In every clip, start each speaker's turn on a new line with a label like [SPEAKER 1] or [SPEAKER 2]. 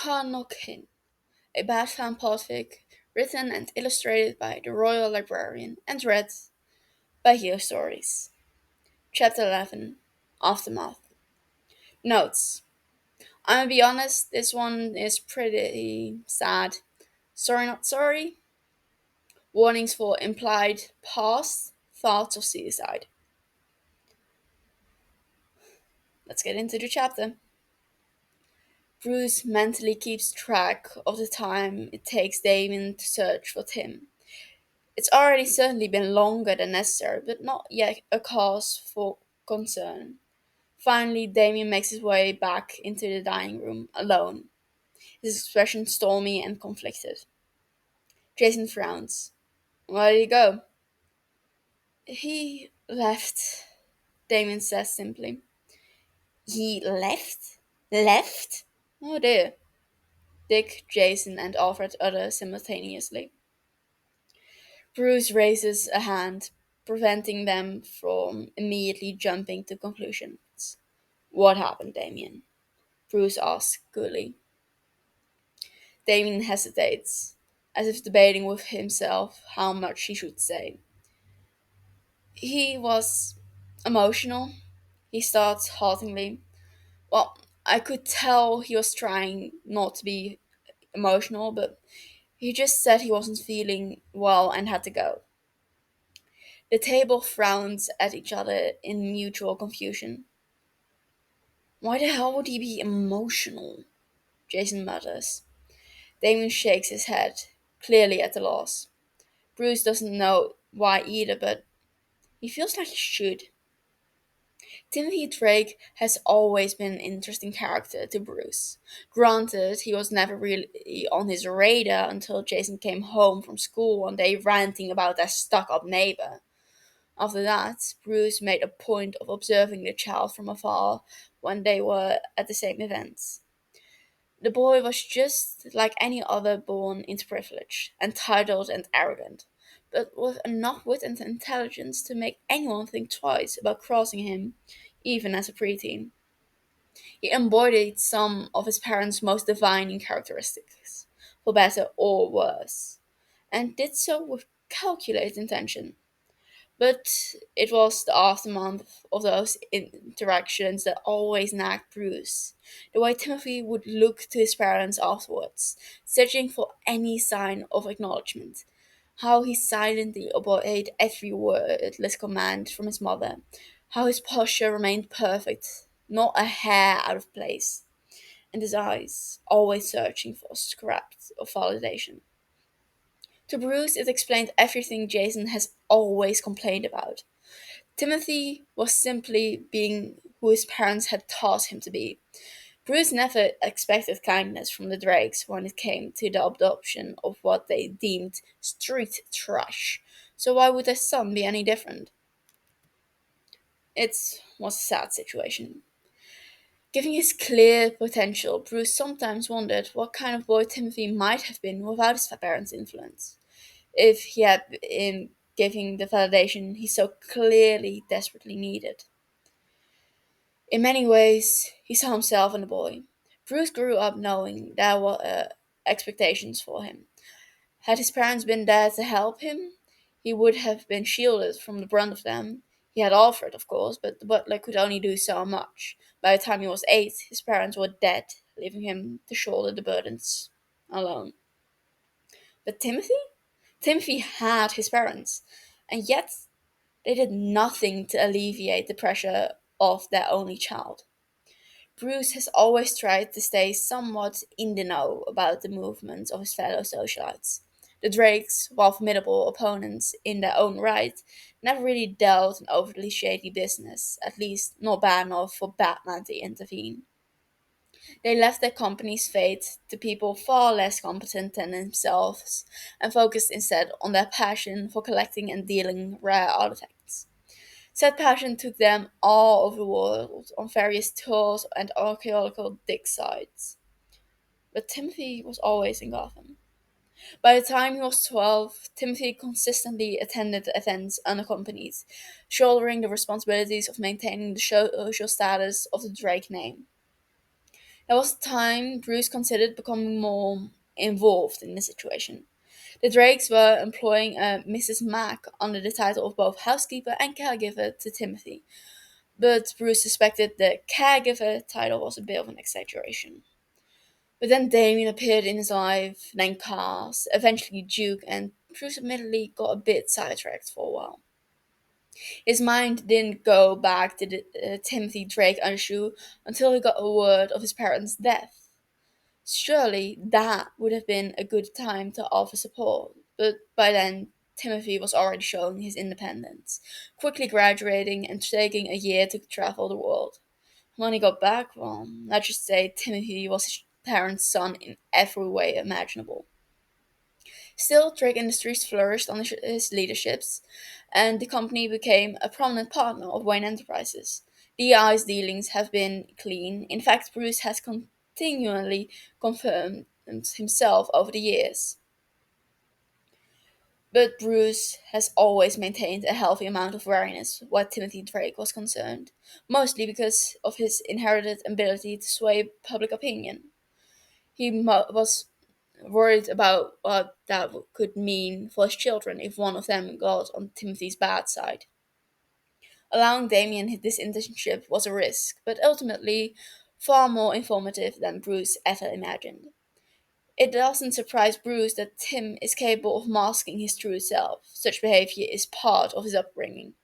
[SPEAKER 1] Cardinal, a Batfam Podfic written and illustrated by the Royal Librarian and read by Hero Stories. Chapter 11 Aftermath. Notes. I'm gonna be honest, this one is pretty sad. Sorry, not sorry. Warnings for implied past thoughts of suicide. Let's get into the chapter. Bruce mentally keeps track of the time it takes Damian to search for Tim. It's already certainly been longer than necessary, but not yet a cause for concern. Finally, Damien makes his way back into the dining room alone, his expression stormy and conflicted. Jason frowns. Where did he go? He left, Damien says simply. He left? Left? Oh dear. Dick, Jason, and Alfred utter simultaneously. Bruce raises a hand, preventing them from immediately jumping to conclusions. What happened, Damien? Bruce asks coolly. Damien hesitates, as if debating with himself how much he should say. He was emotional, he starts haltingly. Well, I could tell he was trying not to be emotional, but he just said he wasn't feeling well and had to go. The table frowns at each other in mutual confusion. Why the hell would he be emotional? Jason mutters. Damon shakes his head, clearly at a loss. Bruce doesn't know why either, but he feels like he should. Timothy Drake has always been an interesting character to Bruce. Granted, he was never really on his radar until Jason came home from school one day ranting about their stuck up neighbor. After that, Bruce made a point of observing the child from afar when they were at the same events. The boy was just like any other born into privilege, entitled and arrogant, but with enough wit and intelligence to make anyone think twice about crossing him, even as a preteen. He embodied some of his parents' most defining characteristics, for better or worse, and did so with calculated intention. But it was the aftermath of those interactions that always nagged Bruce. The way Timothy would look to his parents afterwards, searching for any sign of acknowledgement. How he silently obeyed every wordless command from his mother. How his posture remained perfect, not a hair out of place. And his eyes, always searching for scraps of validation. To Bruce, it explained everything Jason has always complained about. Timothy was simply being who his parents had taught him to be. Bruce never expected kindness from the Drakes when it came to the adoption of what they deemed street trash. So why would their son be any different? It was a sad situation. Given his clear potential, Bruce sometimes wondered what kind of boy Timothy might have been without his parents' influence. If he had been giving the validation he so clearly desperately needed. In many ways, he saw himself in the boy. Bruce grew up knowing there were expectations for him. Had his parents been there to help him, he would have been shielded from the brunt of them. He had Alfred, of course, but the butler could only do so much. By the time he was 8, his parents were dead, leaving him to shoulder the burdens alone. But Timothy? Timothy had his parents, and yet they did nothing to alleviate the pressure of their only child. Bruce has always tried to stay somewhat in the know about the movements of his fellow socialites. The Drakes, while formidable opponents in their own right, never really dealt in overly shady business, at least not bad enough for Batman to intervene. They left their company's fate to people far less competent than themselves, and focused instead on their passion for collecting and dealing rare artifacts. Said passion took them all over the world on various tours and archaeological dig sites. But Timothy was always in Gotham. By the time he was 12, Timothy consistently attended events unaccompanied, shouldering the responsibilities of maintaining the social status of the Drake name. There was a time Bruce considered becoming more involved in the situation. The Drakes were employing a Mrs. Mack under the title of both housekeeper and caregiver to Timothy, but Bruce suspected the caregiver title was a bit of an exaggeration. But then Damien appeared in his life, then Cars, eventually Duke, and Bruce admittedly got a bit sidetracked for a while. His mind didn't go back to the Timothy Drake issue until he got a word of his parents' death. Surely that would have been a good time to offer support, but by then Timothy was already showing his independence, quickly graduating and taking a year to travel the world. When he got back, well, let's just say Timothy was his parents' son in every way imaginable. Still, Drake Industries flourished under his leaderships, and the company became a prominent partner of Wayne Enterprises. DI's dealings have been clean. In fact, Bruce has continually confirmed himself over the years. But Bruce has always maintained a healthy amount of wariness where Timothy Drake was concerned, mostly because of his inherited ability to sway public opinion. Was worried about what that could mean for his children if one of them got on Timothy's bad side. Allowing Damien this internship was a risk, but ultimately far more informative than Bruce ever imagined. It doesn't surprise Bruce that Tim is capable of masking his true self. Such behavior is part of his upbringing.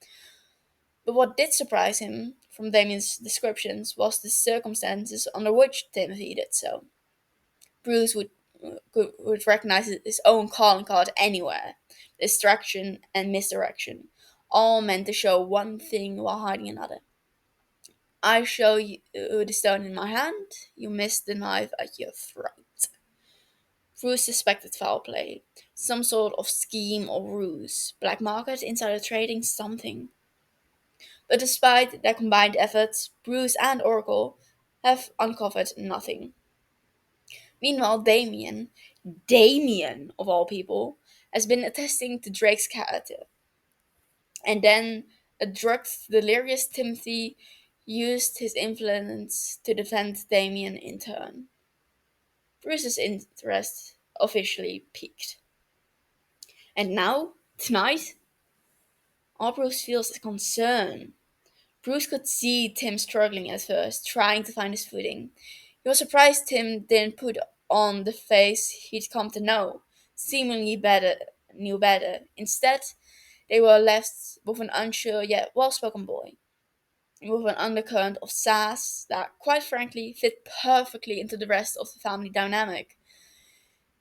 [SPEAKER 1] But what did surprise him from Damien's descriptions was the circumstances under which Timothy did so. Bruce would recognize his own calling card anywhere: distraction and misdirection, all meant to show one thing while hiding another. I show you the stone in my hand, you miss the knife at your throat. Bruce suspected foul play, some sort of scheme or ruse, black market, insider trading, something. But despite their combined efforts, Bruce and Oracle have uncovered nothing. Meanwhile, Damian of all people, has been attesting to Drake's character. And then a drugged, delirious Timothy used his influence to defend Damian in turn. Bruce's interest officially peaked. And now, tonight, all Bruce feels is concern. Bruce could see Tim struggling at first, trying to find his footing. He was surprised Tim didn't put on the face he'd come to know, seemingly knew better. Instead, they were left with an unsure yet well-spoken boy, with an undercurrent of sass that, quite frankly, fit perfectly into the rest of the family dynamic.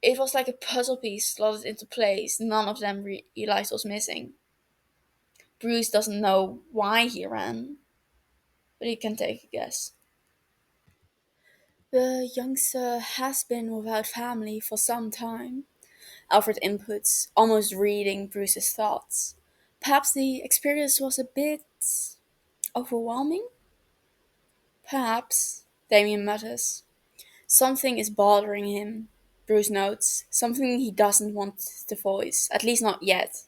[SPEAKER 1] It was like a puzzle piece slotted into place none of them realized was missing. Bruce doesn't know why he ran, but he can take a guess. The youngster has been without family for some time, Alfred inputs, almost reading Bruce's thoughts. Perhaps the experience was a bit overwhelming? Perhaps, Damien mutters. Something is bothering him, Bruce notes. Something he doesn't want to voice, at least not yet.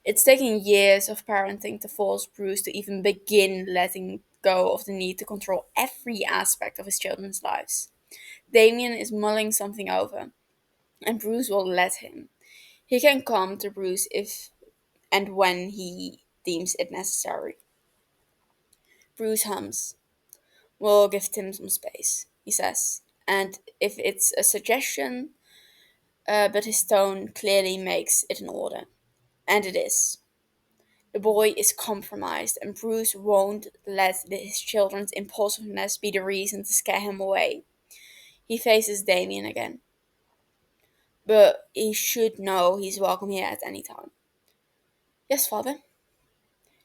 [SPEAKER 1] It's taken years of parenting to force Bruce to even begin letting go of the need to control every aspect of his children's lives. Damien is mulling something over, and Bruce will let him. He can come to Bruce if and when he deems it necessary. Bruce hums. We'll give Tim some space, he says. And if it's a suggestion, but his tone clearly makes it an order. And it is. The boy is compromised, and Bruce won't let his children's impulsiveness be the reason to scare him away. He faces Damien again. But he should know he's welcome here at any time. Yes, father.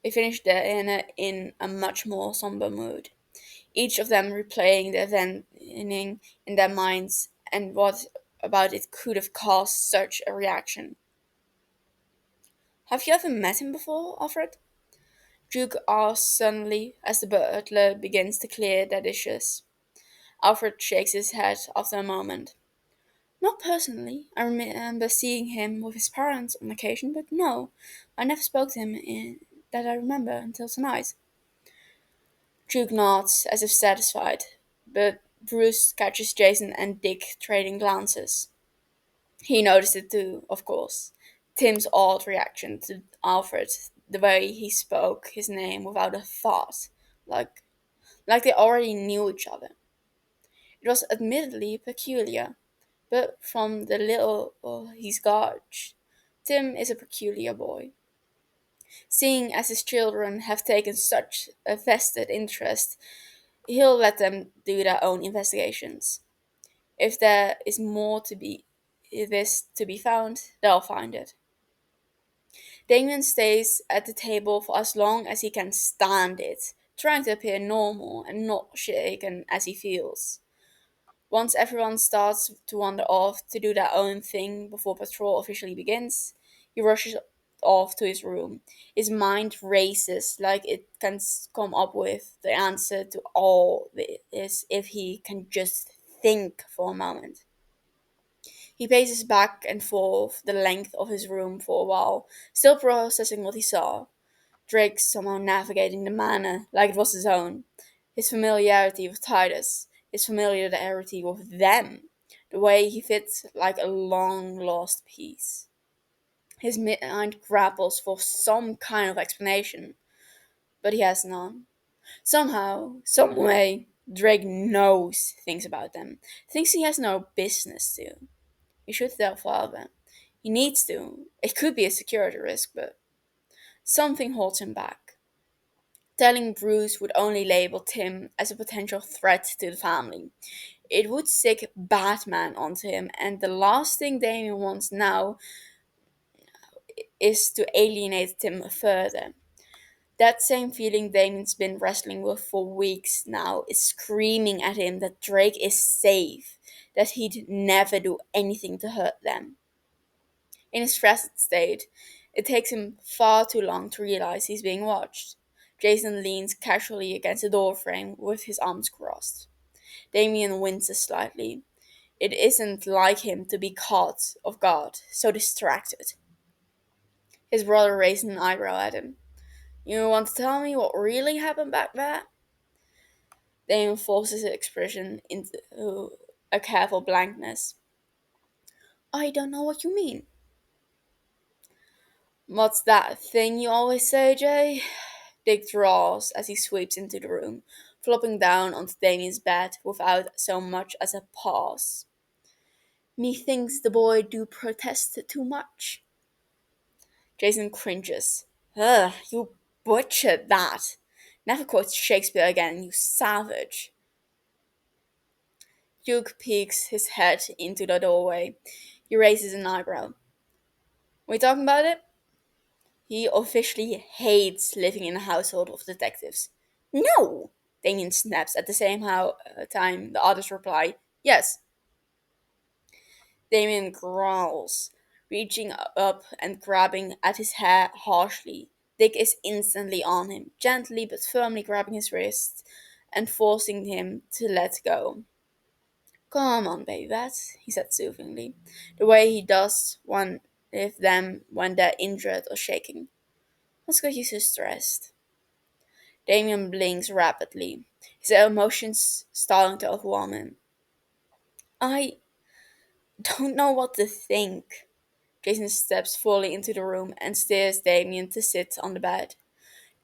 [SPEAKER 1] They finish their dinner in a much more somber mood, each of them replaying the event in their minds and what about it could have caused such a reaction. Have you ever met him before, Alfred? Duke asks suddenly as the butler begins to clear their dishes. Alfred shakes his head after a moment. Not personally. I remember seeing him with his parents on occasion, but no, I never spoke to him that I remember until tonight. Duke nods as if satisfied, but Bruce catches Jason and Dick trading glances. He noticed it too, of course. Tim's odd reaction to Alfred, the way he spoke his name without a thought, like like they already knew each other. It was admittedly peculiar, but from the little he's got, Tim is a peculiar boy. Seeing as his children have taken such a vested interest, he'll let them do their own investigations. If there is more to be this to be found, they'll find it. Damien stays at the table for as long as he can stand it, trying to appear normal and not shaken as he feels. Once everyone starts to wander off to do their own thing before patrol officially begins, he rushes off to his room. His mind races like it can come up with the answer to all this if he can just think for a moment. He paces back and forth the length of his room for a while, still processing what he saw. Drake somehow navigating the manor like it was his own. His familiarity with Titus, his familiarity with them, the way he fits like a long lost piece. His mind grapples for some kind of explanation, but he has none. Somehow, some way, Drake knows things about them, things he has no business to. He should tell father. He needs to. It could be a security risk, but something holds him back. Telling Bruce would only label Tim as a potential threat to the family. It would sick Batman onto him, and the last thing Damian wants now is to alienate Tim further. That same feeling Damian's been wrestling with for weeks now is screaming at him that Drake is safe, that he'd never do anything to hurt them. In his stressed state, it takes him far too long to realize he's being watched. Jason leans casually against the doorframe with his arms crossed. Damien winces slightly. It isn't like him to be caught off guard, so distracted. His brother raised an eyebrow at him. You want to tell me what really happened back there? Damien forces his expression into a careful blankness. I don't know what you mean. What's that thing you always say, Jay? Dick draws as he sweeps into the room, flopping down onto Damien's bed without so much as a pause. Methinks the boy do protest too much. Jason cringes. Ugh, you butchered that. Never quote Shakespeare again, you savage. Duke peeks his head into the doorway. He raises an eyebrow. We talking about it? He officially hates living in a household of detectives. No! Damien snaps at the same time the others reply, Yes. Damien growls, reaching up and grabbing at his hair harshly. Dick is instantly on him, gently but firmly grabbing his wrist and forcing him to let go. Come on, baby bat, he said soothingly, the way he does one with them when they're injured or shaking. What's got you so stressed? Damien blinks rapidly, his emotions starting to overwhelm him. I don't know what to think. Jason steps fully into the room and steers Damien to sit on the bed.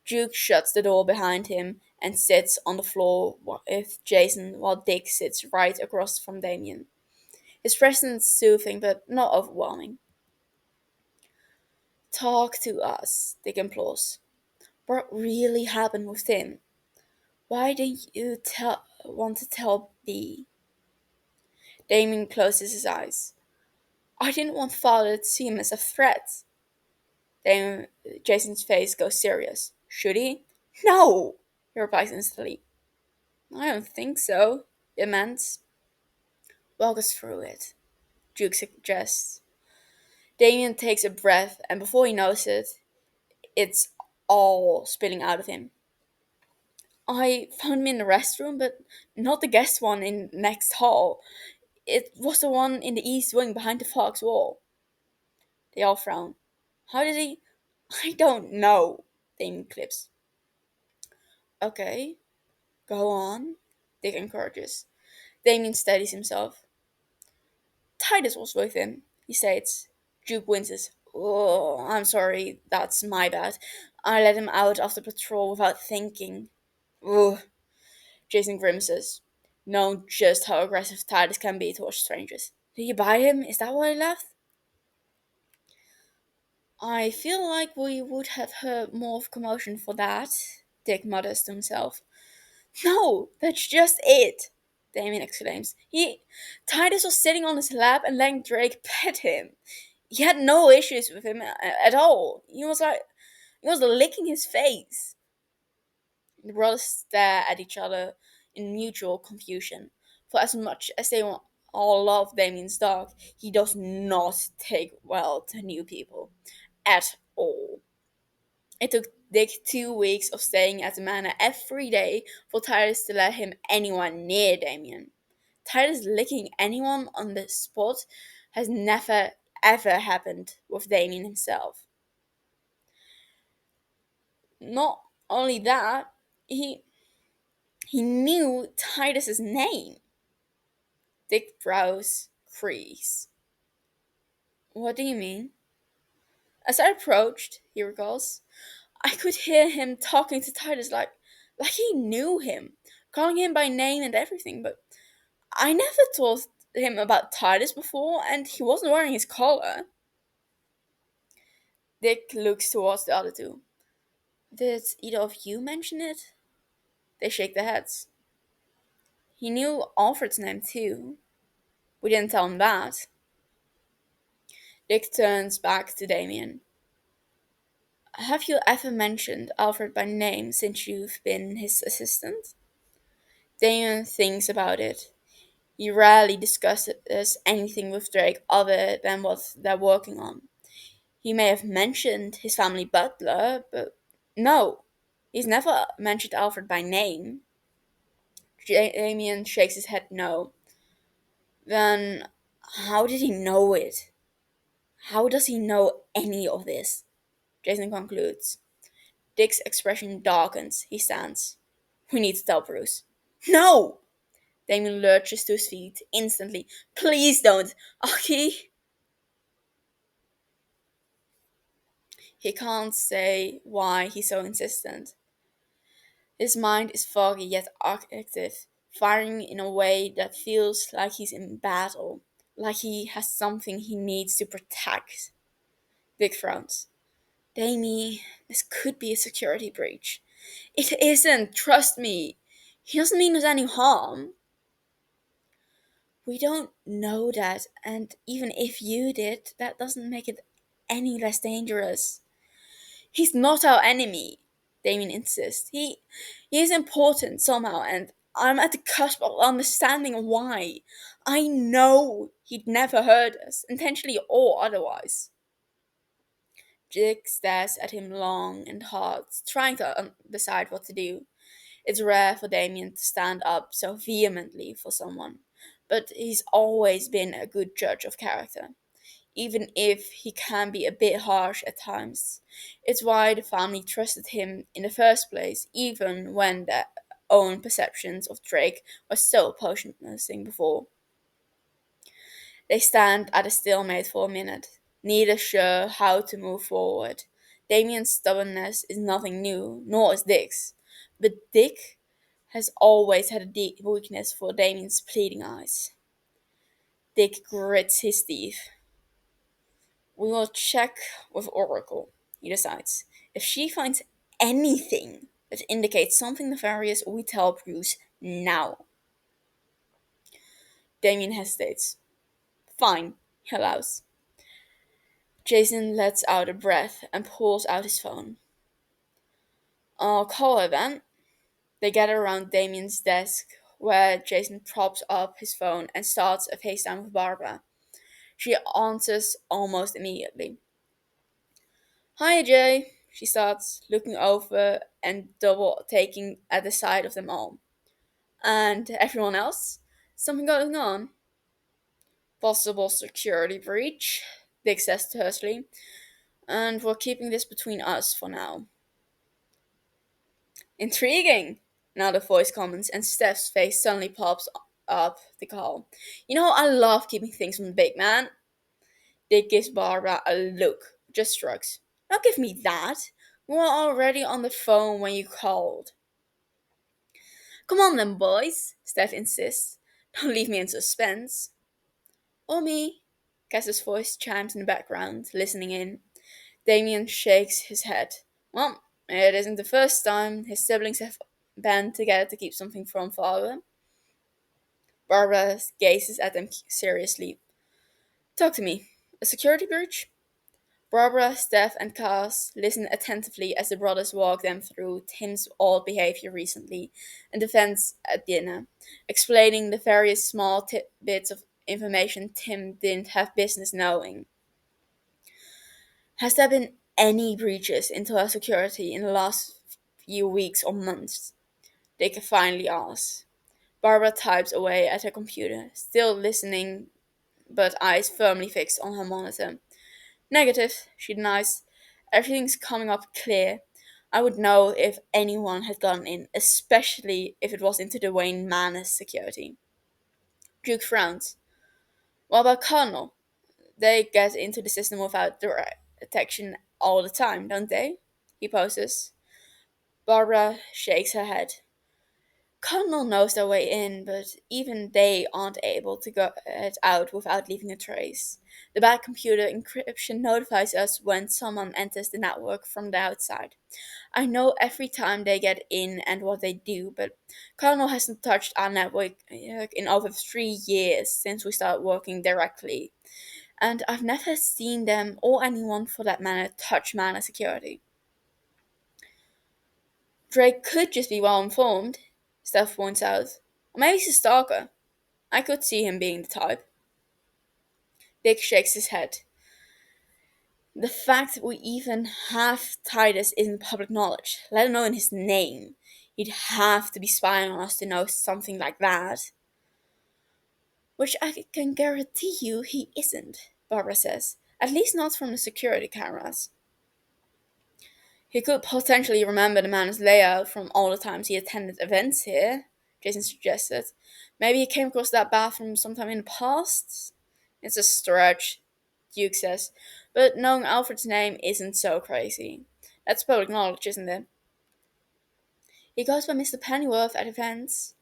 [SPEAKER 1] Duke shuts the door behind him and sits on the floor with Jason while Dick sits right across from Damien. His presence soothing but not overwhelming. Talk to us, Dick implores. What really happened with Tim? Why do you want to tell B? Damien closes his eyes. I didn't want father to see him as a threat. Then Jason's face goes serious. Should he? No! He replies instantly. I don't think so, he demands. Walk us through it, Duke suggests. Damien takes a breath, and before he knows it, it's all spilling out of him. I found him in the restroom, but not the guest one in the next hall. It was the one in the east wing behind the Fox wall. They all frown. How did he? I don't know, Damien clips. Okay, go on, Dick encourages. Damien steadies himself. Titus was with him, he states. Jupe winces. Oh, I'm sorry, that's my bad. I let him out of the patrol without thinking. Ugh. Jason grimaces, knowing just how aggressive Titus can be towards strangers. Did you buy him? Is that why he left? I feel like we would have heard more of commotion for that, Dick mutters to himself. No, that's just it, Damien exclaims. Titus was sitting on his lap and letting Drake pet him. He had no issues with him at all. He was licking his face. The brothers stare at each other in mutual confusion. For as much as they all love Damien's dog, he does not take well to new people. At all. It took Dick 2 weeks of staying at the manor every day for Titus to let him anyone near Damien. Titus licking anyone on the spot has never ever happened with Damien himself. Not only that, he knew Titus's name. Dick's brows crease. What do you mean? As I approached, he recalls, I could hear him talking to Titus like he knew him, calling him by name and everything, but I never told him about Titus before, and he wasn't wearing his collar. Dick looks towards the other two. Did either of you mention it? They shake their heads. He knew Alfred's name too. We didn't tell him that. Dick turns back to Damien. Have you ever mentioned Alfred by name since you've been his assistant? Damien thinks about it. He rarely discusses anything with Drake other than what they're working on. He may have mentioned his family butler, but no, he's never mentioned Alfred by name. Damien shakes his head no. Then how did he know it? How does he know any of this? Jason concludes. Dick's expression darkens. He stands. We need to tell Bruce. No! Damien lurches to his feet instantly. Please don't! Aki! He can't say why he's so insistent. His mind is foggy yet active, firing in a way that feels like he's in battle, like he has something he needs to protect. Dick frowns. Damie, this could be a security breach. It isn't, trust me. He doesn't mean us any harm. We don't know that, and even if you did, that doesn't make it any less dangerous. He's not our enemy, Damien insists. He is important somehow, and I'm at the cusp of understanding why. I know he'd never hurt us, intentionally or otherwise. Jig stares at him long and hard, trying to decide what to do. It's rare for Damien to stand up so vehemently for someone, but he's always been a good judge of character, even if he can be a bit harsh at times. It's why the family trusted him in the first place, even when their own perceptions of Drake were so potionlessing before. They stand at a stalemate for a minute, neither sure how to move forward. Damien's stubbornness is nothing new, nor is Dick's. But Dick has always had a deep weakness for Damien's pleading eyes. Dick grits his teeth. We will check with Oracle, he decides. If she finds anything that indicates something nefarious, we tell Bruce now. Damien hesitates. Fine, he allows. Jason lets out a breath and pulls out his phone. I'll call her then. They gather around Damien's desk, where Jason props up his phone and starts a FaceTime with Barbara. She answers almost immediately. Hi, Jay, she starts, looking over and double taking at the sight of them all. And everyone else? Something going on? Possible security breach, Dick says tersely. And we're keeping this between us for now. Intriguing, another voice comments, and Steph's face suddenly pops up the call. I love keeping things from the big man. Dick gives Barbara a look, just shrugs. Don't give me that. We were already on the phone when you called. Come on then, boys, Steph insists. Don't leave me in suspense. Or me. Cass's voice chimes in the background, listening in. Damian shakes his head. Well, it isn't the first time his siblings have band together to keep something from father. Barbara gazes at them seriously. Talk to me. A security breach? Barbara, Steph, and Cass listen attentively as the brothers walk them through Tim's odd behavior recently and events at dinner, explaining the various small bits of information Tim didn't have business knowing. Has there been any breaches into our security in the last few weeks or months? They can finally ask. Barbara types away at her computer, still listening but eyes firmly fixed on her monitor. Negative, she denies. Everything's coming up clear. I would know if anyone had gotten in, especially if it was into the Wayne Manor's security. Duke frowns. What about Cardinal? They get into the system without direct detection all the time, don't they? He poses. Barbara shakes her head. Cardinal knows their way in, but even they aren't able to get out without leaving a trace. The bad computer encryption notifies us when someone enters the network from the outside. I know every time they get in and what they do, but Cardinal hasn't touched our network in over 3 years since we started working directly, and I've never seen them or anyone for that matter touch Mana security. Drake could just be well informed, Steph points out. Or maybe he's a stalker. I could see him being the type. Dick shakes his head. The fact we even have Titus isn't public knowledge, let alone his name. He'd have to be spying on us to know something like that. Which I can guarantee you he isn't, Barbara says. At least not from the security cameras. He could potentially remember the man's layout from all the times he attended events here, Jason suggested. Maybe he came across that bathroom sometime in the past? It's a stretch, Duke says, but knowing Alfred's name isn't so crazy. That's public knowledge, isn't it? He goes by Mr. Pennyworth at events.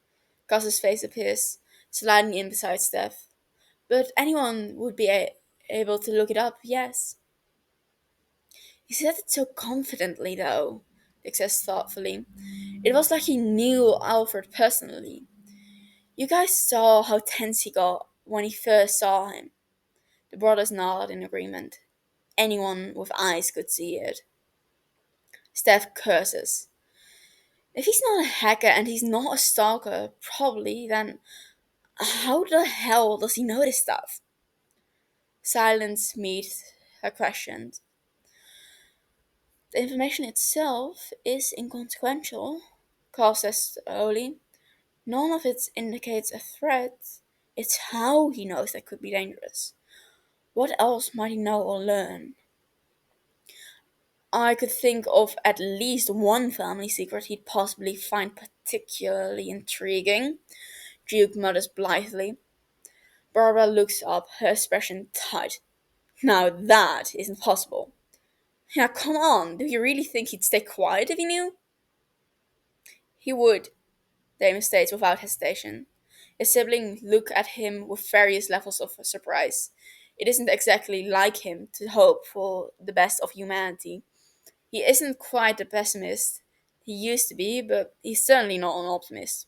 [SPEAKER 1] Gus's face appears, sliding in beside Steph. But anyone would be able to look it up, yes. He said it so confidently, though, Dick says thoughtfully. It was like he knew Alfred personally. You guys saw how tense he got when he first saw him. The brothers nod in agreement. Anyone with eyes could see it. Steph curses. If he's not a hacker and he's not a stalker, probably, then how the hell does he know this stuff? Silence meets her questions. The information itself is inconsequential, Carl says slowly. None of it indicates a threat. It's how he knows that could be dangerous. What else might he know or learn? I could think of at least one family secret he'd possibly find particularly intriguing, Duke mutters blithely. Barbara looks up, her expression tight. Now that isn't possible. Yeah, come on, do you really think he'd stay quiet if he knew? He would, Damon states without hesitation. His siblings look at him with various levels of surprise. It isn't exactly like him to hope for the best of humanity. He isn't quite the pessimist he used to be, but he's certainly not an optimist.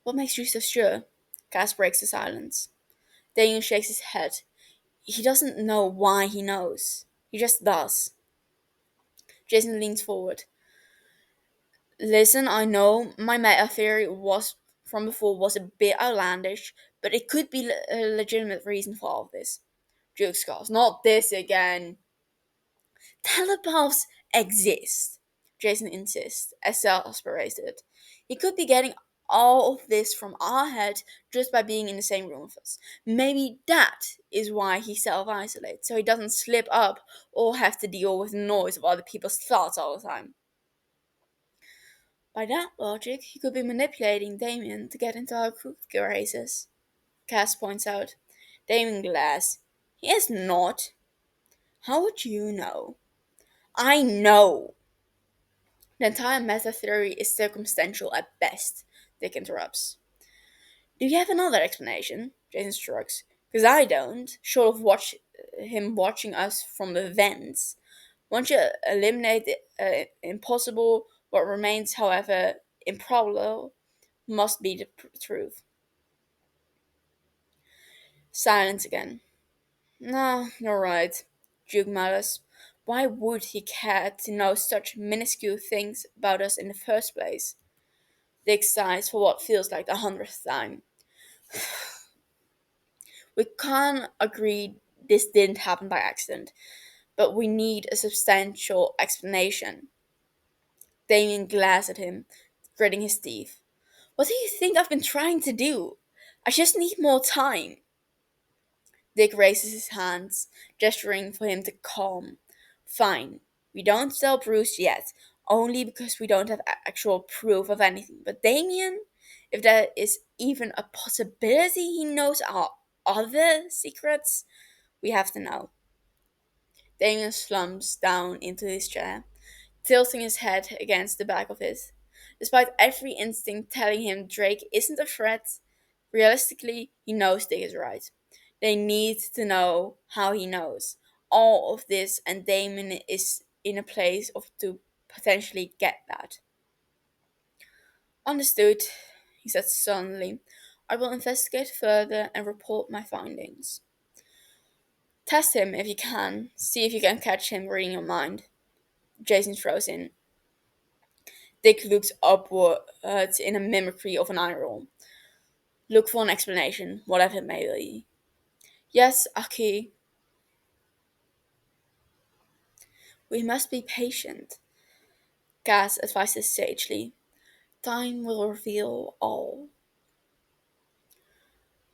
[SPEAKER 1] What makes you so sure? Cass breaks the silence. Daniel shakes his head. He doesn't know why he knows. He just does. Jason leans forward. Listen, I know my meta theory was from before was a bit outlandish, but it could be a legitimate reason for all of this. Duke scoffs. Not this again. Telepaths exist, Jason insists, exasperated. He could be getting all of this from our head just by being in the same room with us. Maybe that is why he self-isolates, so he doesn't slip up or have to deal with the noise of other people's thoughts all the time. By that logic, he could be manipulating Damian to get into our cookie races, Cass points out. Damon glass. He is not. How would you know? I know. The entire meta theory is circumstantial at best, Dick interrupts. Do you have another explanation? Jason shrugs. Because I don't, short of him watching us from the vents. Once you eliminate the impossible, what remains, however improbable, must be the truth. Silence again. No, you're right, Duke mutters. Why would he care to know such minuscule things about us in the first place? Dick sighs for what feels like the hundredth time. We can't agree this didn't happen by accident, but we need a substantial explanation. Damien glares at him, gritting his teeth. What do you think I've been trying to do? I just need more time. Dick raises his hands, gesturing for him to calm. Fine. We don't tell Bruce yet, only because we don't have actual proof of anything. But Damien, if there is even a possibility he knows our other secrets, we have to know. Damien slumps down into his chair, tilting his head against the back of it. Despite every instinct telling him Drake isn't a threat, realistically, he knows Dick is right. They need to know how he knows all of this, and Damon is in a place of to potentially get that. Understood, he said sullenly. I will investigate further and report my findings. Test him if you can. See if you can catch him reading your mind. Jason throws in. Dick looks upwards in a mimicry of an eye roll. Look for an explanation, whatever it may be. Yes, Aki. We must be patient, Cass advises sagely. Time will reveal all.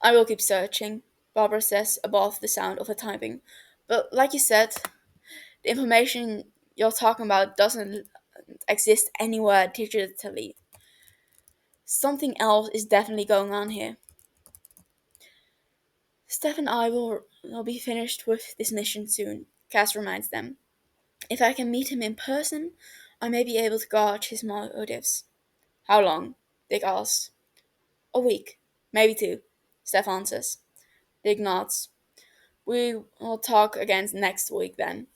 [SPEAKER 1] I will keep searching, Barbara says above the sound of her typing. But like you said, the information you're talking about doesn't exist anywhere digitally. Something else is definitely going on here. Steph and I will be finished with this mission soon, Cass reminds them. If I can meet him in person, I may be able to gauge his motives. How long? Dick asks. A week, maybe two, Steph answers. Dick nods. We will talk again next week then.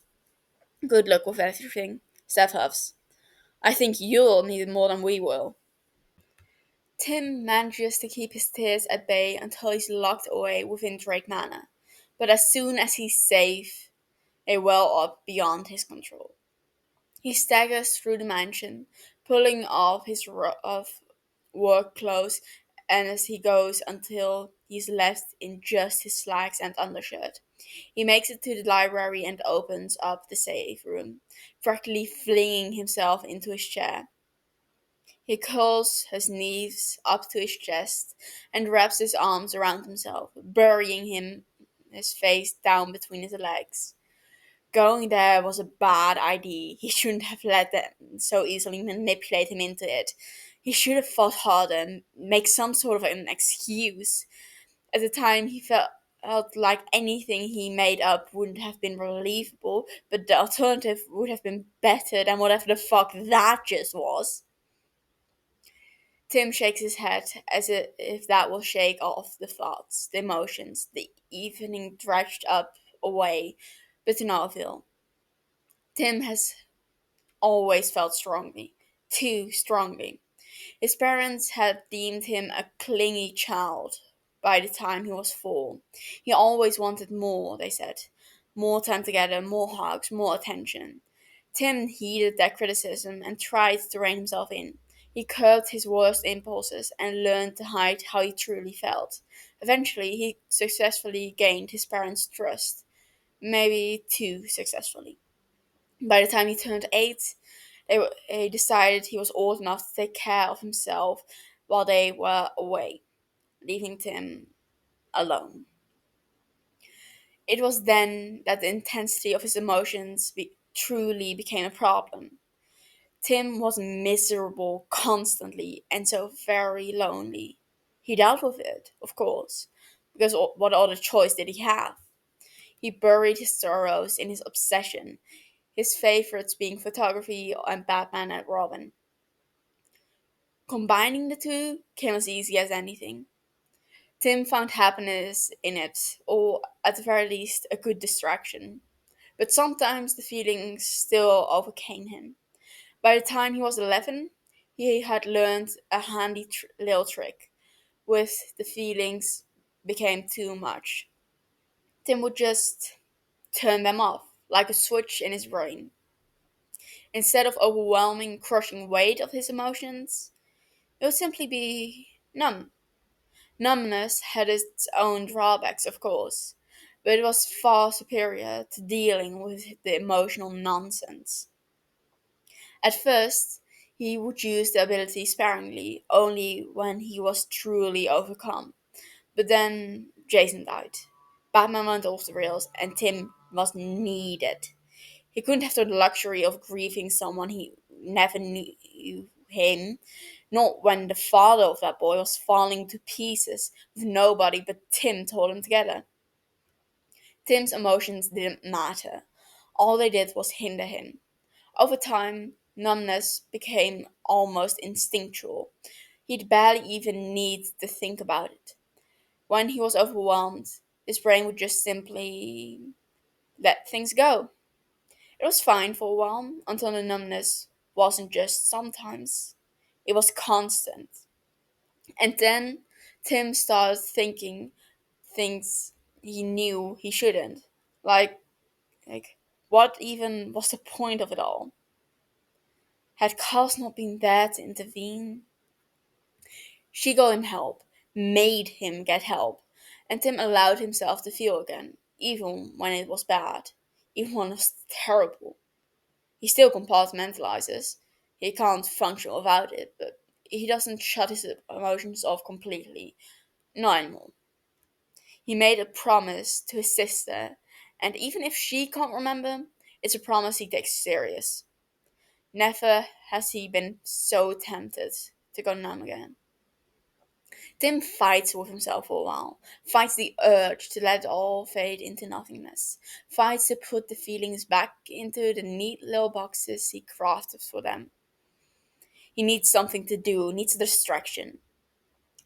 [SPEAKER 1] Good luck with everything, Steph huffs. I think you'll need it more than we will. Tim manages to keep his tears at bay until he's locked away within Drake Manor, but as soon as he's safe, they well up beyond his control. He staggers through the mansion, pulling off his rough work clothes, and as he goes until he's left in just his slacks and undershirt. He makes it to the library and opens up the safe room, practically flinging himself into his chair. He curls his knees up to his chest and wraps his arms around himself, burying his face down between his legs. Going there was a bad idea. He shouldn't have let them so easily manipulate him into it. He should have fought harder, make some sort of an excuse. At the time, he felt like anything he made up wouldn't have been believable, but the alternative would have been better than whatever the fuck that just was. Tim shakes his head as if that will shake off the thoughts, the emotions, the evening dredged up away, but to no avail. Tim has always felt strongly, too strongly. His parents had deemed him a clingy child by the time he was 4. He always wanted more, they said. More time together, more hugs, more attention. Tim heeded that criticism and tried to rein himself in. He curbed his worst impulses and learned to hide how he truly felt. Eventually, he successfully gained his parents' trust. Maybe too successfully. By the time he turned 8, they decided he was old enough to take care of himself while they were away, leaving Tim alone. It was then that the intensity of his emotions truly became a problem. Tim was miserable constantly and so very lonely. He dealt with it, of course, because what other choice did he have? He buried his sorrows in his obsession, his favorites being photography and Batman and Robin. Combining the two came as easy as anything. Tim found happiness in it, or at the very least, a good distraction. But sometimes the feelings still overcame him. By the time he was 11, he had learned a handy little trick. With the feelings became too much, Tim would just turn them off, like a switch in his brain. Instead of overwhelming, crushing weight of his emotions, it would simply be numb. Numbness had its own drawbacks, of course, but it was far superior to dealing with the emotional nonsense. At first, he would use the ability sparingly, only when he was truly overcome. But then Jason died. Batman went off the rails, and Tim was needed. He couldn't have the luxury of grieving someone he never knew him, not when the father of that boy was falling to pieces with nobody but Tim to hold him together. Tim's emotions didn't matter. All they did was hinder him. Over time, numbness became almost instinctual. He'd barely even need to think about it. When he was overwhelmed, his brain would just simply let things go. It was fine for a while until the numbness wasn't just sometimes, it was constant. And then Tim started thinking things he knew he shouldn't. Like, like what even was the point of it all? Had Carlos not been there to intervene? She got him help, made him get help, and Tim allowed himself to feel again, even when it was bad, even when it was terrible. He still compartmentalizes. He can't function without it, but he doesn't shut his emotions off completely. Not anymore. He made a promise to his sister, and even if she can't remember, it's a promise he takes serious. Never has he been so tempted to go numb again. Tim fights with himself for a while, fights the urge to let it all fade into nothingness, fights to put the feelings back into the neat little boxes he crafted for them. He needs something to do, needs a distraction.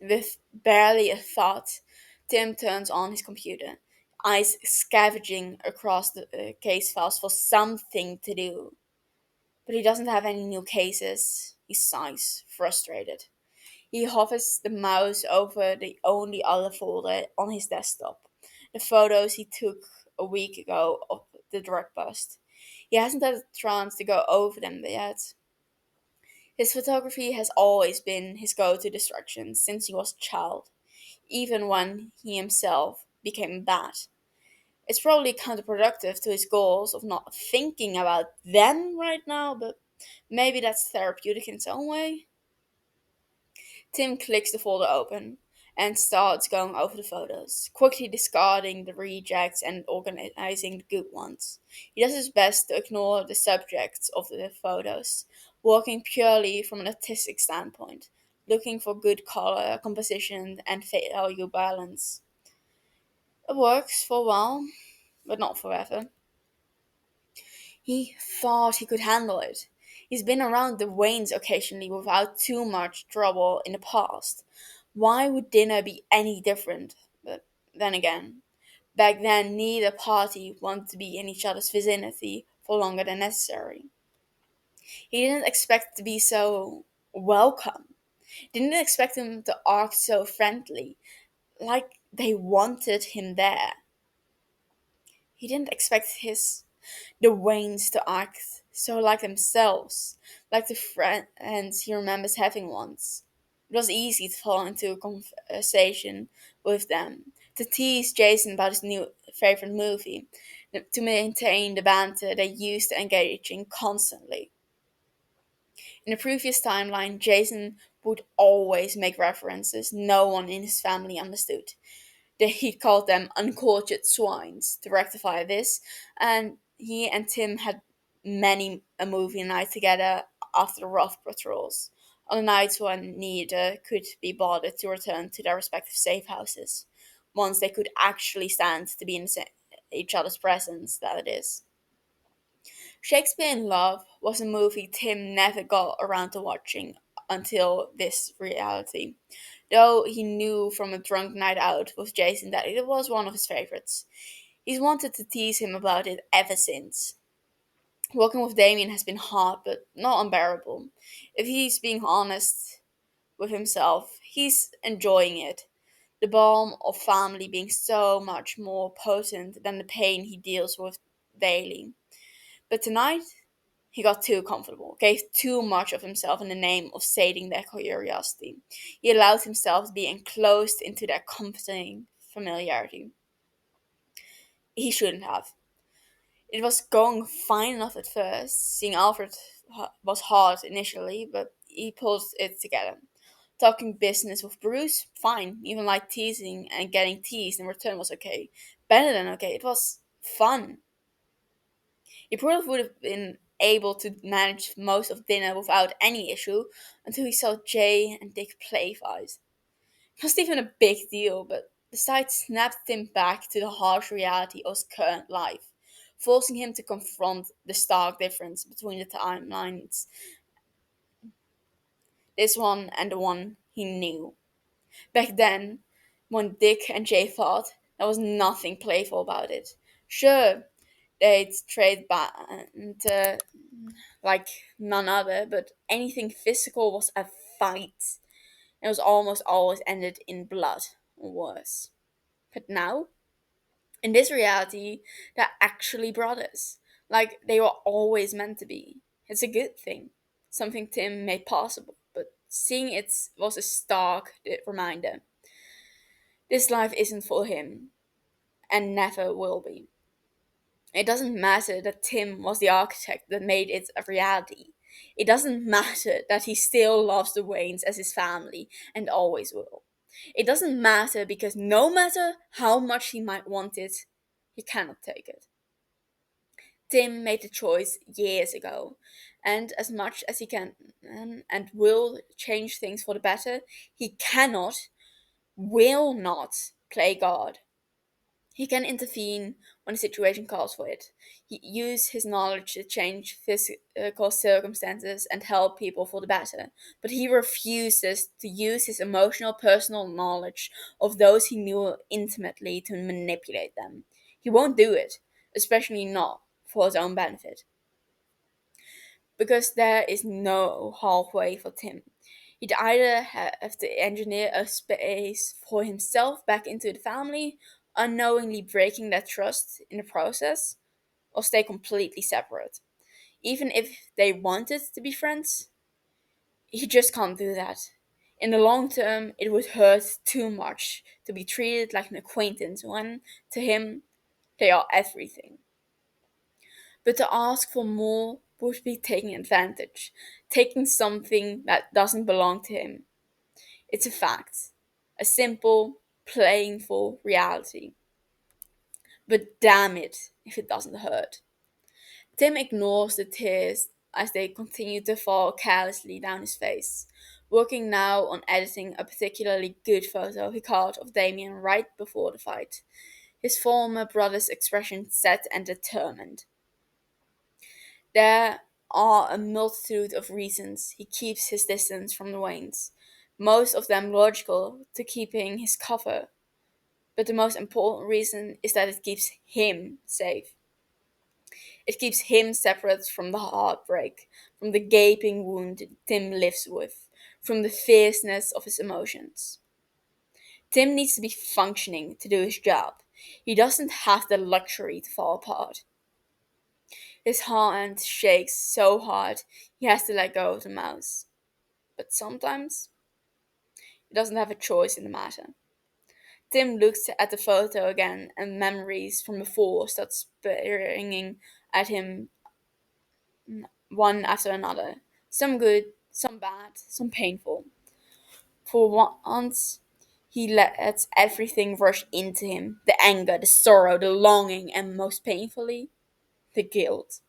[SPEAKER 1] With barely a thought, Tim turns on his computer, eyes scavenging across the case files for something to do. But he doesn't have any new cases. He sighs, frustrated. He hovers the mouse over the only other folder on his desktop, the photos he took a week ago of the drug bust. He hasn't had a chance to go over them yet. His photography has always been his go-to distraction since he was a child, even when he himself became bad. It's probably counterproductive to his goals of not thinking about them right now, but maybe that's therapeutic in its own way. Tim clicks the folder open and starts going over the photos, quickly discarding the rejects and organizing the good ones. He does his best to ignore the subjects of the photos, working purely from an artistic standpoint, looking for good color, composition, and value balance. It works for a while, but not forever. He thought he could handle it. He's been around the Waynes occasionally without too much trouble in the past. Why would dinner be any different? But then again, back then neither party wanted to be in each other's vicinity for longer than necessary. He didn't expect to be so welcome. Didn't expect him to act so friendly, like they wanted him there. He didn't expect the Waynes to act so like themselves, like the friends he remembers having once. It was easy to fall into a conversation with them, to tease Jason about his new favorite movie, to maintain the banter they used to engage in constantly. In the previous timeline, Jason would always make references no one in his family understood. He called them uncultured swines to rectify this, and he and Tim had many a movie night together after the rough patrols, on the nights when neither could be bothered to return to their respective safe houses, once they could actually stand to be in each other's presence, that it is. Shakespeare in Love was a movie Tim never got around to watching until this reality, though he knew from a drunk night out with Jason that it was one of his favorites. He's wanted to tease him about it ever since. Working with Damian has been hard, but not unbearable. If he's being honest with himself, he's enjoying it. The balm of family being so much more potent than the pain he deals with daily. But tonight, he got too comfortable, gave too much of himself in the name of sating their curiosity. He allowed himself to be enclosed into their comforting familiarity. He shouldn't have. It was going fine enough at first. Seeing Alfred was hard initially, but he pulled it together. Talking business with Bruce, fine. Even like teasing and getting teased in return was okay. Better than okay. It was fun. He probably would have been able to manage most of dinner without any issue until he saw Jay and Dick play fight. It wasn't even a big deal, but the sight snapped him back to the harsh reality of his current life, forcing him to confront the stark difference between the timelines, this one and the one he knew. Back then, when Dick and Jay fought, there was nothing playful about it. Sure, they'd trade banter like none other, but anything physical was a fight. It was almost always ended in blood, or worse. But now, in this reality, they're actually brothers. Like they were always meant to be. It's a good thing. Something Tim made possible. But seeing it was a stark reminder. This life isn't for him, and never will be. It doesn't matter that Tim was the architect that made it a reality. It doesn't matter that he still loves the Waynes as his family and always will. It doesn't matter because no matter how much he might want it, he cannot take it. Tim made the choice years ago, and as much as he can and will change things for the better, he cannot, will not play God. He can intervene when the situation calls for it. He use his knowledge to change physical circumstances and help people for the better. But he refuses to use his emotional personal knowledge of those he knew intimately to manipulate them. He won't do it, especially not for his own benefit. Because there is no halfway for Tim. He'd either have to engineer a space for himself back into the family, unknowingly breaking that trust in the process, or stay completely separate. Even if they wanted to be friends, he just can't do that. In the long term, it would hurt too much to be treated like an acquaintance when, to him, they are everything. But to ask for more would be taking advantage, taking something that doesn't belong to him. It's a fact, a simple, playful reality. But damn it if it doesn't hurt. Tim ignores the tears as they continue to fall carelessly down his face, working now on editing a particularly good photo he caught of Damian right before the fight. His former brother's expression set and determined. There are a multitude of reasons he keeps his distance from the Waynes, most of them logical to keeping his cover, but the most important reason is that it keeps him safe. It keeps him separate from the heartbreak, from the gaping wound Tim lives with, from the fierceness of his emotions. Tim needs to be functioning to do his job. He doesn't have the luxury to fall apart. His hand shakes so hard he has to let go of the mouse. But sometimes he doesn't have a choice in the matter. Tim looks at the photo again, and memories from before start springing at him one after another. Some good, some bad, some painful. For once, he lets everything rush into him: the anger, the sorrow, the longing, and most painfully, the guilt.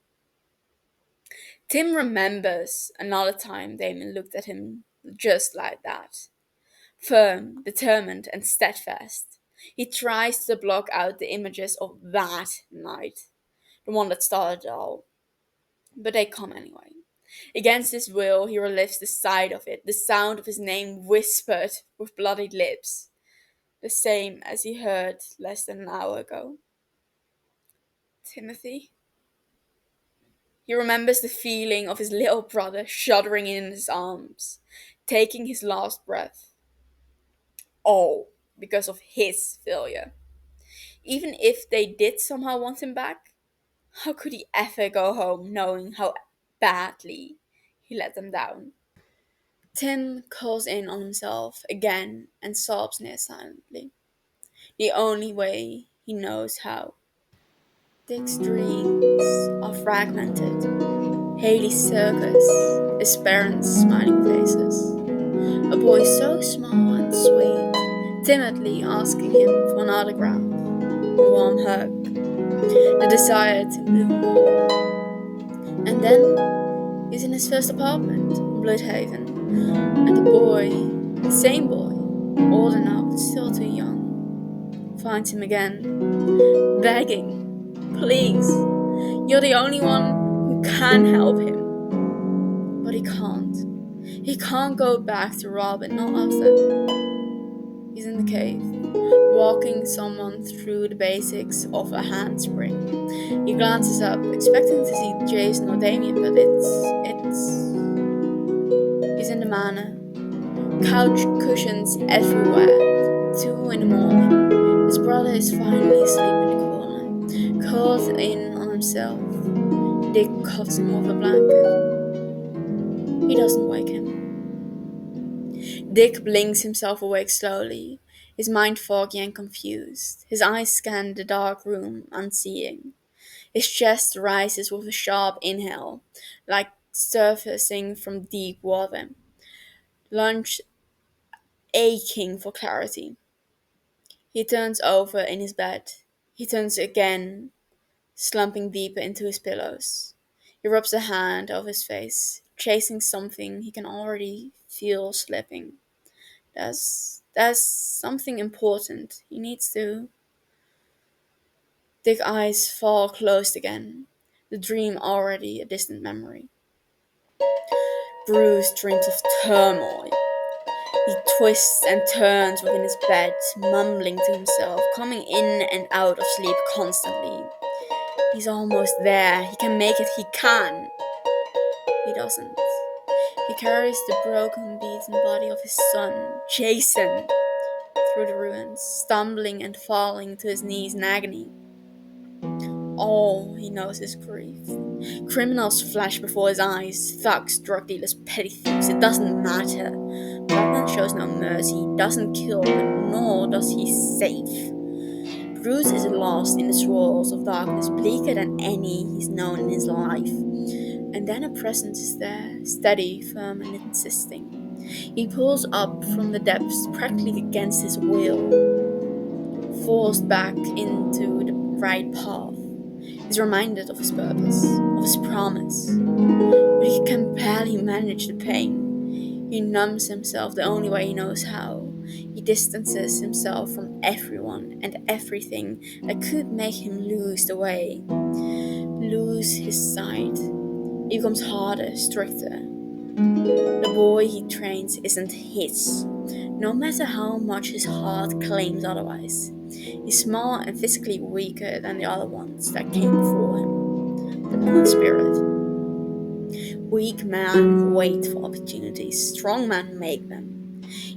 [SPEAKER 1] Tim remembers another time Damien looked at him just like that. Firm, determined, and steadfast. He tries to block out the images of that night, the one that started it all, but they come anyway. Against his will, he relives the sight of it, the sound of his name whispered with bloodied lips, the same as he heard less than an hour ago. Timothy? He remembers the feeling of his little brother shuddering in his arms, taking his last breath. All because of his failure. Even if they did somehow want him back, how could he ever go home knowing how badly he let them down? Tim calls in on himself again and sobs near silently, the only way he knows how. Dick's dreams are fragmented. Haley's circus, his parents' smiling faces. A boy so small and sweet, timidly asking him for an autograph, a warm hug, the desire to do more. And then he's in his first apartment in Bloodhaven, and the boy, the same boy, old enough but still too young, finds him again, begging, "Please, you're the only one who can help him." But he can't. He can't go back to Robin, not after. He's in the cave, walking someone through the basics of a handspring. He glances up, expecting to see Jason or Damian, but he's in the manor. Couch cushions everywhere. 2 in the morning. His brother is finally asleep in the corner, curled in on himself. Dick covers him with a blanket. He doesn't wake him. Dick blinks himself awake slowly, his mind foggy and confused. His eyes scan the dark room, unseeing. His chest rises with a sharp inhale, like surfacing from deep water. Lunch aching for clarity. He turns over in his bed. He turns again, slumping deeper into his pillows. He rubs a hand over his face, chasing something he can already feel slipping. There's something important. He needs to. Dick's eyes fall closed again, the dream already a distant memory. Bruce dreams of turmoil. He twists and turns within his bed, mumbling to himself, coming in and out of sleep constantly. He's almost there. He can make it. He can. He doesn't. He carries the broken, beaten body of his son, Jason, through the ruins, stumbling and falling to his knees in agony. All he knows is grief. Criminals flash before his eyes, thugs, drug dealers, petty thieves, it doesn't matter. Batman shows no mercy, he doesn't kill, but nor does he save. Bruce is lost in the swirls of darkness, bleaker than any he's known in his life. And then a presence is there, steady, firm, and insisting. He pulls up from the depths, practically against his will, forced back into the right path. He's reminded of his purpose, of his promise, but he can barely manage the pain. He numbs himself the only way he knows how. He distances himself from everyone and everything that could make him lose the way, lose his sight. He becomes harder, stricter. The boy he trains isn't his, no matter how much his heart claims otherwise. He's small and physically weaker than the other ones that came before him, but not in spirit. Weak men wait for opportunities, strong men make them.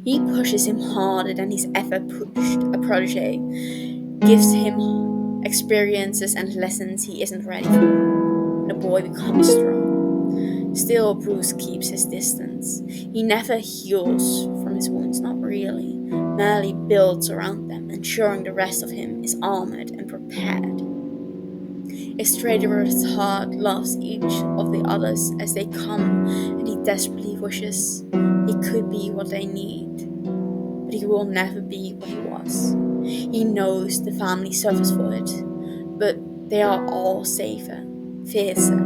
[SPEAKER 1] He pushes him harder than he's ever pushed a protege, gives him experiences and lessons he isn't ready for. The boy becomes strong. Still, Bruce keeps his distance. He never heals from his wounds, not really, merely builds around them, ensuring the rest of him is armored and prepared. His traitorous heart loves each of the others as they come, and he desperately wishes he could be what they need. But he will never be what he was. He knows the family suffers for it, but they are all safer, fiercer.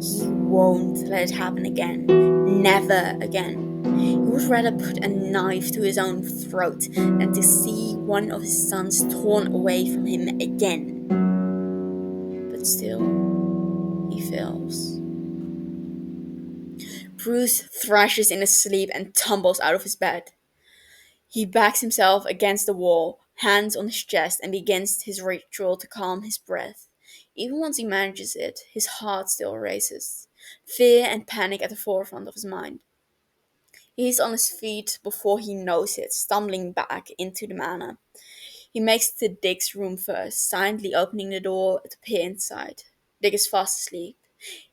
[SPEAKER 1] He won't let it happen again. Never again. He would rather put a knife to his own throat than to see one of his sons torn away from him again. But still, he fails. Bruce thrashes in his sleep and tumbles out of his bed. He backs himself against the wall, hands on his chest, and begins his ritual to calm his breath. Even once he manages it, his heart still races, fear and panic at the forefront of his mind. He's on his feet before he knows it, stumbling back into the manor. He makes it to Dick's room first, silently opening the door to peer inside. Dick is fast asleep.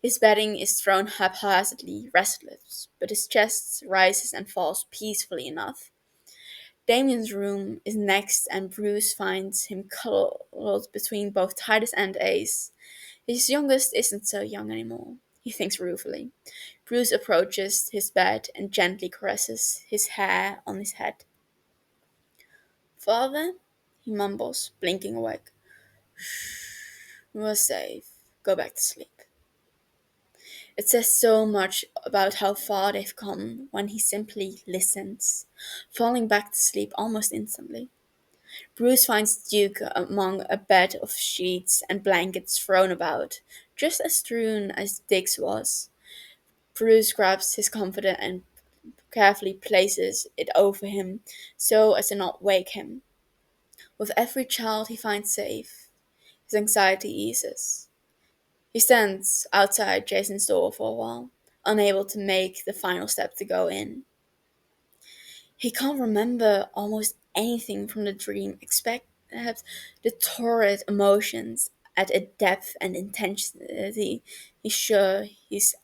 [SPEAKER 1] His bedding is thrown haphazardly, restless, but his chest rises and falls peacefully enough. Damian's room is next, and Bruce finds him cuddled between both Titus and Ace. His youngest isn't so young anymore, he thinks ruefully. Bruce approaches his bed and gently caresses his hair on his head. Father, he mumbles, blinking awake. We're safe. Go back to sleep. It says so much about how far they've come when he simply listens, falling back to sleep almost instantly. Bruce finds Duke among a bed of sheets and blankets thrown about, just as strewn as Dick's was. Bruce grabs his comforter and carefully places it over him so as to not wake him. With every child he finds safe, his anxiety eases. He stands outside Jason's door for a while, unable to make the final step to go in. He can't remember almost anything from the dream except the torrid emotions at a depth and intensity he's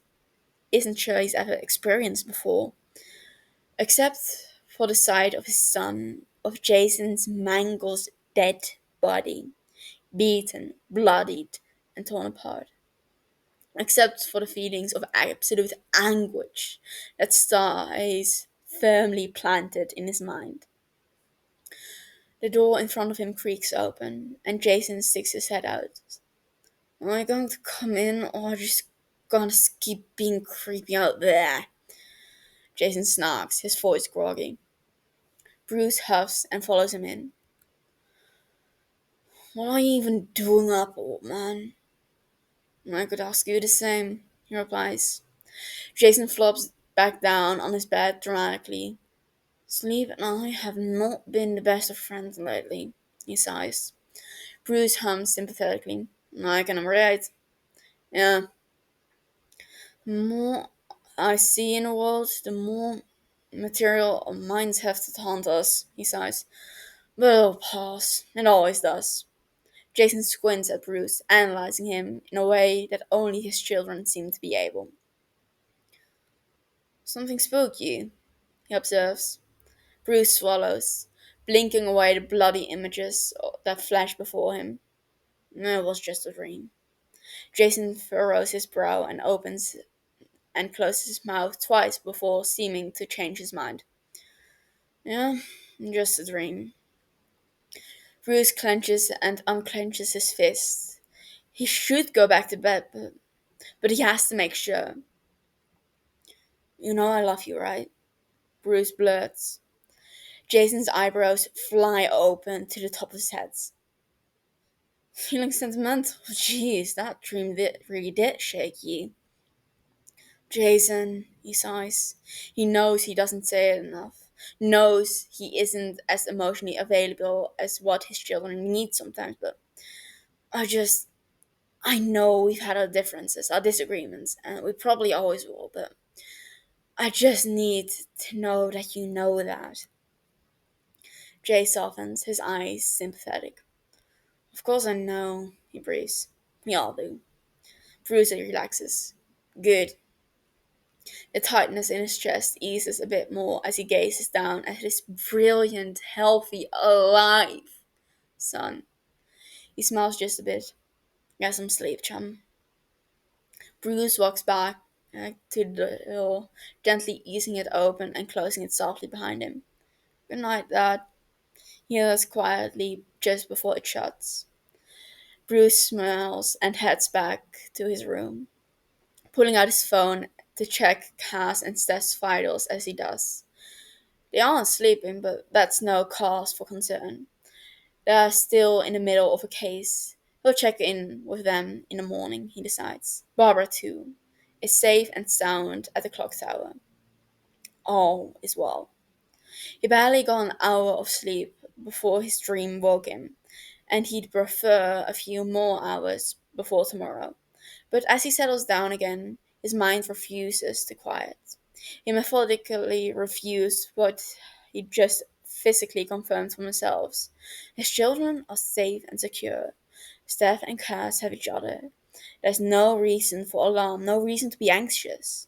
[SPEAKER 1] isn't sure he's ever experienced before, except for the sight of his son, of Jason's mangled dead body, beaten, bloodied, and torn apart. Except for the feelings of absolute anguish that stays firmly planted in his mind. The door in front of him creaks open, and Jason sticks his head out. Am I going to come in, or just gonna keep being creepy out there? Jason snarks, his voice groggy. Bruce huffs and follows him in. What are you even doing up, old man? I could ask you the same, he replies. Jason flops back down on his bed dramatically. Sleep and I have not been the best of friends lately, he sighs. Bruce hums sympathetically. I can relate. Yeah, the more I see in the world, the more material our minds have to haunt us, he sighs. But it'll pass. It always does. Jason squints at Bruce, analyzing him in a way that only his children seem to be able. Something spooked you, he observes. Bruce swallows, blinking away the bloody images that flash before him. It was just a dream. Jason furrows his brow and opens and closes his mouth twice before seeming to change his mind. Yeah, just a dream. Bruce clenches and unclenches his fists. He should go back to bed, but he has to make sure. You know I love you, right? Bruce blurts. Jason's eyebrows fly open to the top of his head. Feeling sentimental? Jeez, that dream really did shake you. Jason, he sighs. He knows he doesn't say it enough. Knows he isn't as emotionally available as what his children need sometimes, but I know we've had our differences, our disagreements, and we probably always will, but I just need to know that you know that. Jay softens, his eyes sympathetic. Of course I know, he breathes. We all do. Bruce relaxes. Good. The tightness in his chest eases a bit more as he gazes down at his brilliant, healthy, alive son. He smiles just a bit. Get some sleep, chum. Bruce walks back to the door, gently easing it open and closing it softly behind him. Good night, Dad. He hears quietly just before it shuts. Bruce smiles and heads back to his room, pulling out his phone to check Cass and Steph's vitals as he does. They aren't sleeping, but that's no cause for concern. They're still in the middle of a case. He'll check in with them in the morning, he decides. Barbara, too, is safe and sound at the clock tower. All is well. He barely got an hour of sleep before his dream woke him, and he'd prefer a few more hours before tomorrow. But as he settles down again, his mind refuses to quiet. He methodically reviews what he just physically confirmed for himself. His children are safe and secure. Steph and Cass have each other. There's no reason for alarm, no reason to be anxious.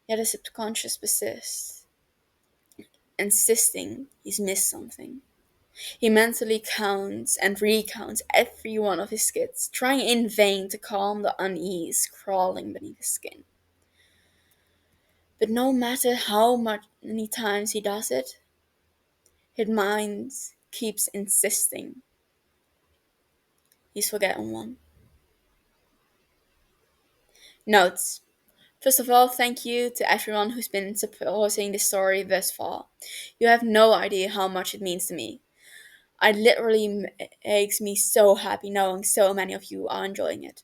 [SPEAKER 1] Yet his subconscious persists, insisting he's missed something. He mentally counts and recounts every one of his skits, trying in vain to calm the unease crawling beneath his skin. But no matter many times he does it, his mind keeps insisting he's forgotten one. Notes. First of all, thank you to everyone who's been supporting this story thus far. You have no idea how much it means to me. It literally makes me so happy knowing so many of you are enjoying it.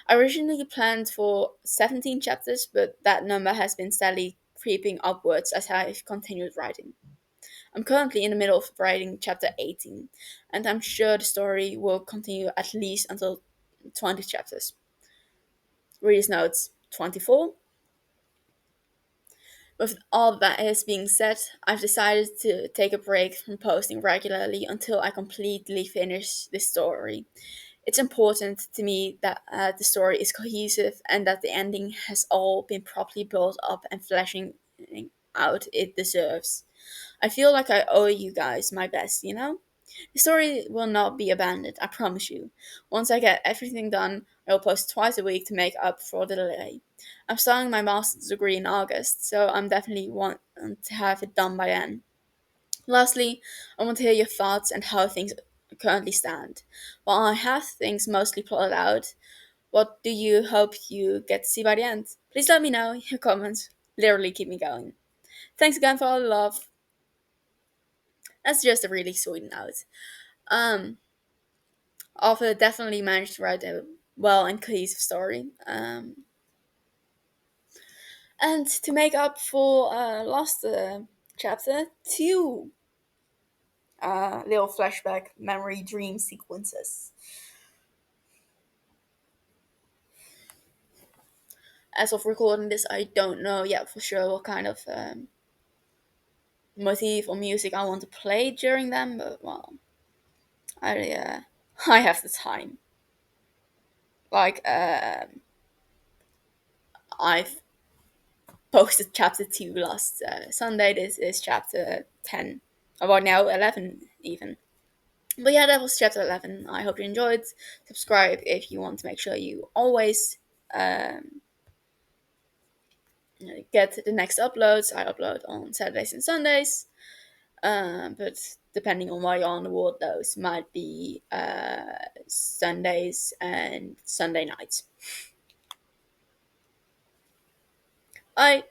[SPEAKER 1] I originally planned for 17 chapters, but that number has been steadily creeping upwards as I've continued writing. I'm currently in the middle of writing chapter 18, and I'm sure the story will continue at least until 20 chapters. Reader's notes 24. With all that is being said, I've decided to take a break from posting regularly until I completely finish this story. It's important to me that the story is cohesive and that the ending has all been properly built up and fleshing out it deserves. I feel like I owe you guys my best, you know? The story will not be abandoned, I promise you. Once I get everything done, I will post twice a week to make up for the delay. I'm starting my master's degree in August, so I'm definitely want to have it done by then. Lastly, I want to hear your thoughts and how things currently stand. While I have things mostly plotted out, what do you hope you get to see by the end? Please let me know. Your comments literally keep me going. Thanks again for all the love. That's just a really sweet note. Um, Arthur definitely managed to write a well and cohesive story. And to make up for last chapter, two little flashback memory dream sequences. As of recording this, I don't know yet for sure what kind of motif or music I want to play during them, but well, I have the time. Like I've posted chapter 2 last Sunday. This is chapter 10. About now 11 even. But yeah, that was chapter 11. I hope you enjoyed. Subscribe if you want to make sure you always um, get the next uploads. I upload on Saturdays and Sundays. But depending on where you're on the world, those might be Sundays and Sunday nights. Bye.